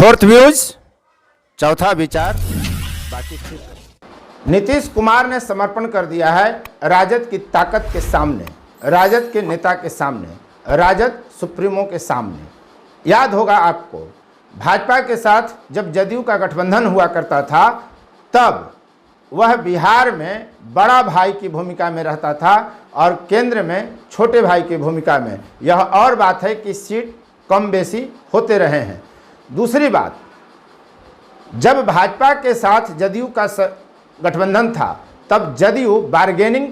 Fourth views, चौथा विचार बाकी ठीक। नीतीश कुमार ने समर्पण कर दिया है राजद की ताकत के सामने, राजद के नेता के सामने, राजद सुप्रीमो के सामने। याद होगा आपको, भाजपा के साथ जब जदयू का गठबंधन हुआ करता था तब वह बिहार में बड़ा भाई की भूमिका में रहता था और केंद्र में छोटे भाई की भूमिका में। यह और बात है कि सीट कम बेसी होते रहे हैं। दूसरी बात, जब भाजपा के साथ जदयू का गठबंधन था तब जदयू बार्गेनिंग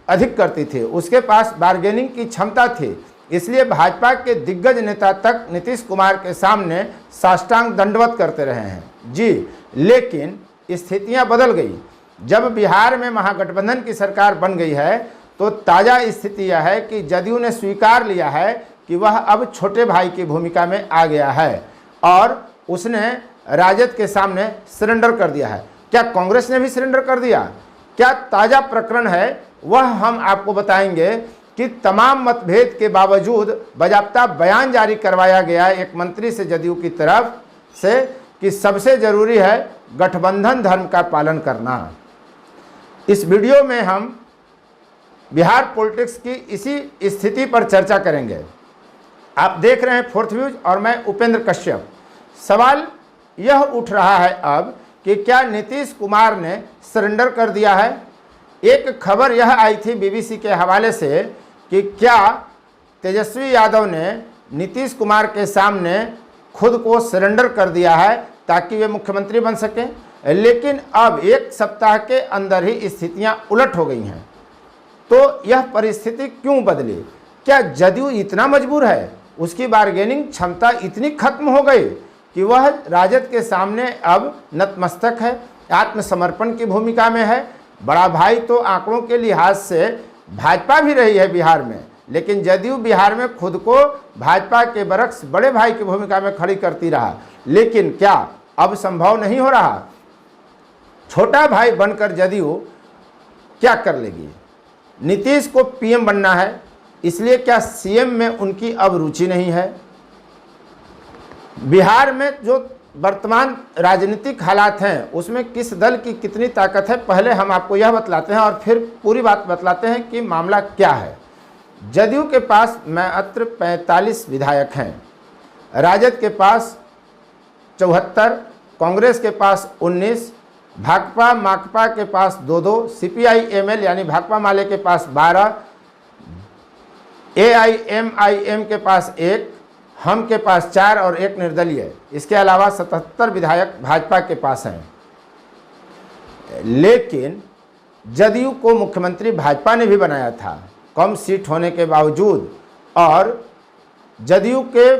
अधिक करती थी, उसके पास बार्गेनिंग की क्षमता थी, इसलिए भाजपा के दिग्गज नेता तक नीतीश कुमार के सामने साष्टांग दंडवत करते रहे हैं जी। लेकिन स्थितियां बदल गई। जब बिहार में महागठबंधन की सरकार बन गई है तो ताज़ा स्थिति यह है कि जदयू ने स्वीकार लिया है कि वह अब छोटे भाई की भूमिका में आ गया है और उसने राजद के सामने सरेंडर कर दिया है। क्या कांग्रेस ने भी सरेंडर कर दिया? क्या ताज़ा प्रकरण है वह हम आपको बताएंगे कि तमाम मतभेद के बावजूद बाकायदा बयान जारी करवाया गया एक मंत्री से जदयू की तरफ से कि सबसे ज़रूरी है गठबंधन धर्म का पालन करना। इस वीडियो में हम बिहार पॉलिटिक्स की इसी स्थिति पर चर्चा करेंगे। आप देख रहे हैं फोर्थ व्यूज और मैं उपेंद्र कश्यप। सवाल यह उठ रहा है अब कि क्या नीतीश कुमार ने सरेंडर कर दिया है? एक खबर यह आई थी बीबीसी के हवाले से कि क्या तेजस्वी यादव ने नीतीश कुमार के सामने खुद को सरेंडर कर दिया है ताकि वे मुख्यमंत्री बन सकें। लेकिन अब एक सप्ताह के अंदर ही स्थितियां उलट हो गई हैं। तो यह परिस्थिति क्यों बदली? क्या जदयू इतना मजबूर है, उसकी बार्गेनिंग क्षमता इतनी खत्म हो गई कि वह राजद के सामने अब नतमस्तक है, आत्मसमर्पण की भूमिका में है? बड़ा भाई तो आंकड़ों के लिहाज से भाजपा भी रही है बिहार में, लेकिन जदयू बिहार में खुद को भाजपा के बरक्स बड़े भाई की भूमिका में खड़ी करती रहा। लेकिन क्या अब संभव नहीं हो रहा? छोटा भाई बनकर जदयू क्या कर लेगी? नीतीश को पीएम बनना है, इसलिए क्या सीएम में उनकी अब रुचि नहीं है? बिहार में जो वर्तमान राजनीतिक हालात हैं उसमें किस दल की कितनी ताकत है, पहले हम आपको यह बतलाते हैं और फिर पूरी बात बतलाते हैं कि मामला क्या है। जदयू के पास मात्र 45 विधायक हैं, राजद के पास 74, कांग्रेस के पास 19, भाकपा माकपा के पास 2-2, सीपीआई-एमएल यानी भाकपा माले के पास 12, एआईएमआईएम के पास 1, हम के पास 4 और 1 निर्दलीय। इसके अलावा 77 विधायक भाजपा के पास हैं। लेकिन जदयू को मुख्यमंत्री भाजपा ने भी बनाया था कम सीट होने के बावजूद, और जदयू के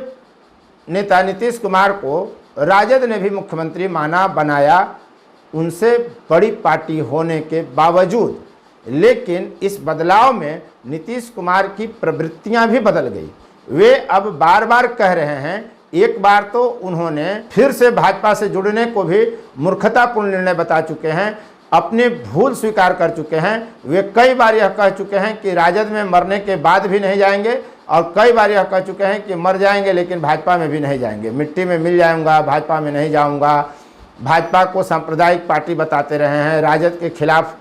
नेता नीतीश कुमार को राजद ने भी मुख्यमंत्री माना, बनाया, उनसे बड़ी पार्टी होने के बावजूद। लेकिन इस बदलाव में नीतीश कुमार की प्रवृत्तियां भी बदल गई। वे अब बार बार कह रहे हैं, एक बार तो उन्होंने फिर से भाजपा से जुड़ने को भी मूर्खतापूर्ण निर्णय बता चुके हैं, अपनी भूल स्वीकार कर चुके हैं। वे कई बार यह कह चुके हैं कि राजद में मरने के बाद भी नहीं जाएंगे, और कई बार यह कह चुके हैं कि मर जाएंगे लेकिन भाजपा में भी नहीं जाएंगे, मिट्टी में मिल जाऊंगा, भाजपा में नहीं जाऊंगा। भाजपा को सांप्रदायिक पार्टी बताते रहे हैं, राजद के खिलाफ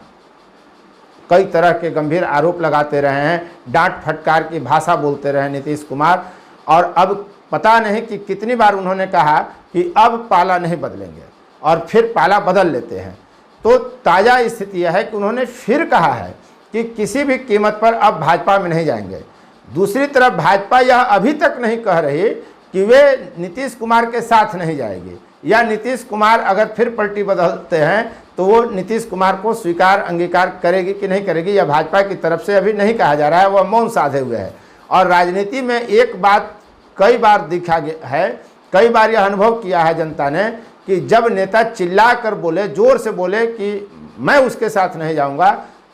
कई तरह के गंभीर आरोप लगाते रहे हैं, डांट फटकार की भाषा बोलते रहे नीतीश कुमार। और अब पता नहीं कि कितनी बार उन्होंने कहा कि अब पाला नहीं बदलेंगे, और फिर पाला बदल लेते हैं। तो ताज़ा स्थिति यह है कि उन्होंने फिर कहा है कि किसी भी कीमत पर अब भाजपा में नहीं जाएंगे। दूसरी तरफ भाजपा यह अभी तक नहीं कह रही कि वे नीतीश कुमार के साथ नहीं जाएगी, या नीतीश कुमार अगर फिर पलटी बदलते हैं तो वो नीतीश कुमार को स्वीकार अंगीकार करेगी कि नहीं करेगी, या भाजपा की तरफ से अभी नहीं कहा जा रहा है, वह मौन साधे हुए है। और राजनीति में एक बात कई बार दिखा गया है, कई बार यह अनुभव किया है जनता ने कि जब नेता चिल्ला कर बोले, जोर से बोले कि मैं उसके साथ नहीं जाऊंगा,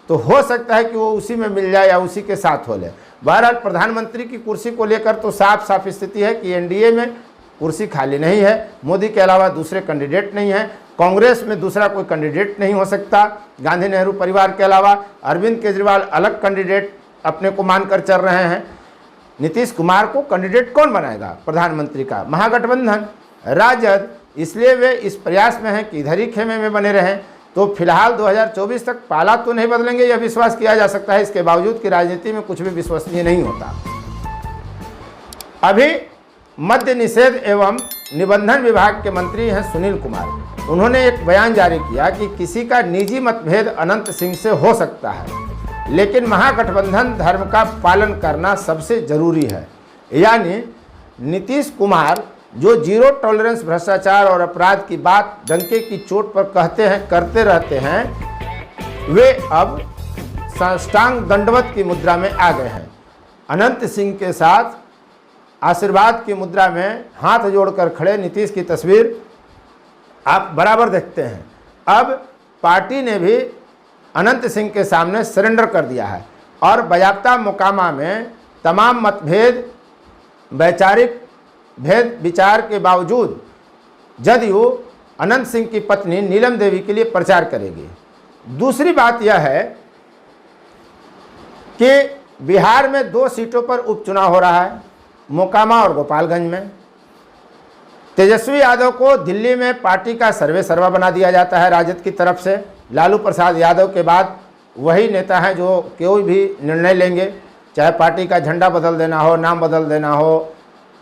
तो हो सकता है कि वो उसी में मिल जाए या उसी के साथ हो ले। बहरहाल प्रधानमंत्री की कुर्सी को लेकर तो साफ साफ स्थिति है कि एनडीए में कुर्सी खाली नहीं है, मोदी के अलावा दूसरे कैंडिडेट नहीं हैं, कांग्रेस में दूसरा कोई कैंडिडेट नहीं हो सकता गांधी नेहरू परिवार के अलावा। अरविंद केजरीवाल अलग कैंडिडेट अपने को मानकर चल रहे हैं। नीतीश कुमार को कैंडिडेट कौन बनाएगा प्रधानमंत्री का? महागठबंधन, राजद, इसलिए वे इस प्रयास में हैं कि इधर ही खेमे में बने रहें। तो फिलहाल 2024 तक पाला तो नहीं बदलेंगे, यह विश्वास किया जा सकता है, इसके बावजूद कि राजनीति में कुछ भी विश्वसनीय नहीं होता। अभी मद्य निषेध एवं निबंधन विभाग के मंत्री हैं सुनील कुमार। उन्होंने एक बयान जारी किया कि किसी का निजी मतभेद अनंत सिंह से हो सकता है, लेकिन महागठबंधन धर्म का पालन करना सबसे जरूरी है। यानी नीतीश कुमार जो जीरो टॉलरेंस भ्रष्टाचार और अपराध की बात डंके की चोट पर कहते हैं, करते रहते हैं, वे अब साष्टांग दंडवत की मुद्रा में आ गए हैं। अनंत सिंह के साथ आशीर्वाद की मुद्रा में हाथ जोड़कर खड़े नीतीश की तस्वीर आप बराबर देखते हैं। अब पार्टी ने भी अनंत सिंह के सामने सरेंडर कर दिया है और बायाप्ता मोकामा में तमाम मतभेद, वैचारिक भेद विचार के बावजूद जदयू अनंत सिंह की पत्नी नीलम देवी के लिए प्रचार करेगी। दूसरी बात यह है कि बिहार में 2 सीटों पर उपचुनाव हो रहा है, मोकामा और गोपालगंज में। तेजस्वी यादव को दिल्ली में पार्टी का सर्वे सर्वा बना दिया जाता है राजद की तरफ से। लालू प्रसाद यादव के बाद वही नेता हैं जो कोई भी निर्णय लेंगे, चाहे पार्टी का झंडा बदल देना हो, नाम बदल देना हो,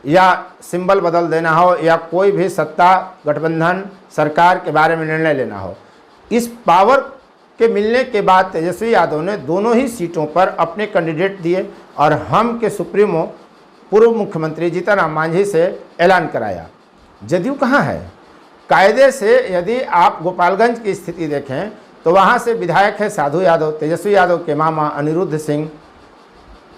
या सिंबल बदल देना हो, या कोई भी सत्ता गठबंधन सरकार के बारे में निर्णय लेना हो। इस पावर के मिलने के बाद तेजस्वी यादव ने दोनों ही सीटों पर अपने कैंडिडेट दिए और हम के सुप्रीमो पूर्व मुख्यमंत्री जीतन राम मांझी से ऐलान कराया। जदयू कहाँ है? कायदे से यदि आप गोपालगंज की स्थिति देखें तो वहाँ से विधायक है साधु यादव, तेजस्वी यादव के मामा अनिरुद्ध सिंह।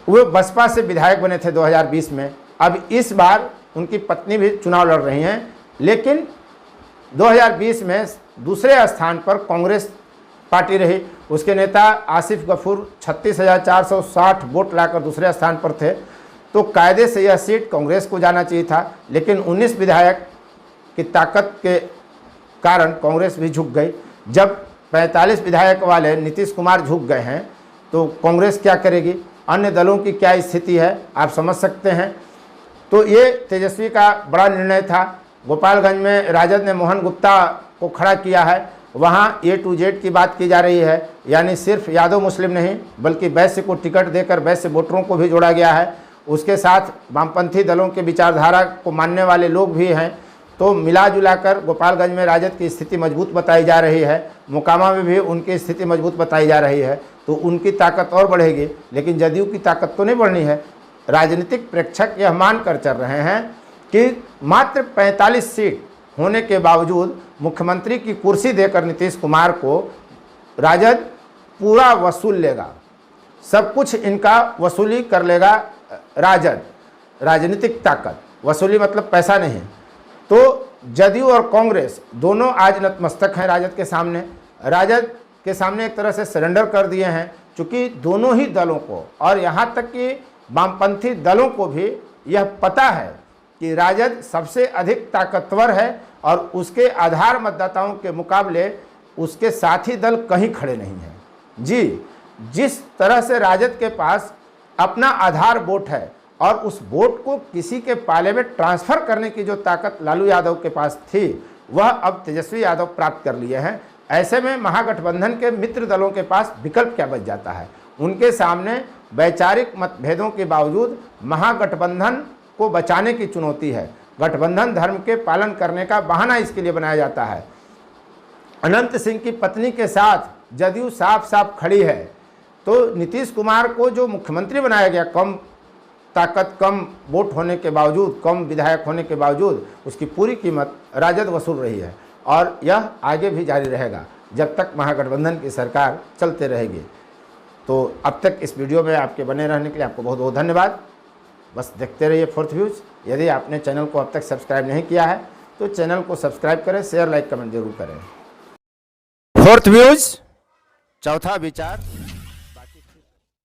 वे बसपा से विधायक बने थे 2020 में। अब इस बार उनकी पत्नी भी चुनाव लड़ रही हैं, लेकिन 2020 में दूसरे स्थान पर कांग्रेस पार्टी रही। उसके नेता आसिफ गफूर 36,460 वोट लाकर दूसरे स्थान पर थे। तो कायदे से यह सीट कांग्रेस को जाना चाहिए था, लेकिन 19 विधायक की ताकत के कारण कांग्रेस भी झुक गई। जब 45 विधायक वाले नीतीश कुमार झुक गए हैं तो कांग्रेस क्या करेगी? अन्य दलों की क्या स्थिति है आप समझ सकते हैं। तो ये तेजस्वी का बड़ा निर्णय था। गोपालगंज में राजद ने मोहन गुप्ता को खड़ा किया है। वहाँ A to Z की बात की जा रही है, यानी सिर्फ यादव मुस्लिम नहीं बल्कि वैश्य को टिकट देकर वैश्य वोटरों को भी जोड़ा गया है। उसके साथ वामपंथी दलों के विचारधारा को मानने वाले लोग भी हैं। तो मिला जुला कर गोपालगंज में राजद की स्थिति मजबूत बताई जा रही है, मोकामा में भी उनकी स्थिति मजबूत बताई जा रही है। तो उनकी ताकत और बढ़ेगी, लेकिन जदयू की ताकत तो नहीं बढ़नी है। राजनीतिक प्रेक्षक यह मानकर चल रहे हैं कि मात्र 45 सीट होने के बावजूद मुख्यमंत्री की कुर्सी देकर नीतीश कुमार को राजद पूरा वसूल लेगा, सब कुछ इनका वसूली कर लेगा राजद। राजनीतिक ताकत, वसूली मतलब पैसा नहीं। तो जदयू और कांग्रेस दोनों आज नतमस्तक हैं राजद के सामने। राजद के सामने एक तरह से सरेंडर कर दिए हैं, चूँकि दोनों ही दलों को और यहाँ तक कि वामपंथी दलों को भी यह पता है कि राजद सबसे अधिक ताकतवर है और उसके आधार मतदाताओं के मुकाबले उसके साथी दल कहीं खड़े नहीं हैं। जी, जिस तरह से राजद के पास अपना आधार वोट है और उस वोट को किसी के पाले में ट्रांसफ़र करने की जो ताकत लालू यादव के पास थी, वह अब तेजस्वी यादव प्राप्त कर लिए हैं। ऐसे में महागठबंधन के मित्र दलों के पास विकल्प क्या बच जाता है? उनके सामने वैचारिक मतभेदों के बावजूद महागठबंधन को बचाने की चुनौती है। गठबंधन धर्म के पालन करने का बहाना इसके लिए बनाया जाता है। अनंत सिंह की पत्नी के साथ जदयू साफ साफ खड़ी है। तो नीतीश कुमार को जो मुख्यमंत्री बनाया गया, कम ताकत, कम वोट होने के बावजूद, कम विधायक होने के बावजूद, उसकी पूरी कीमत राजद वसूल रही है और यह आगे भी जारी रहेगा जब तक महागठबंधन की सरकार चलते रहेगी। तो अब तक इस वीडियो में आपके बने रहने के लिए आपको बहुत बहुत धन्यवाद। बस देखते रहिए फोर्थ व्यूज़। यदि आपने चैनल को अब तक सब्सक्राइब नहीं किया है तो चैनल को सब्सक्राइब करें, शेयर, लाइक, कमेंट जरूर करें। फोर्थ व्यूज़, चौथा विचार।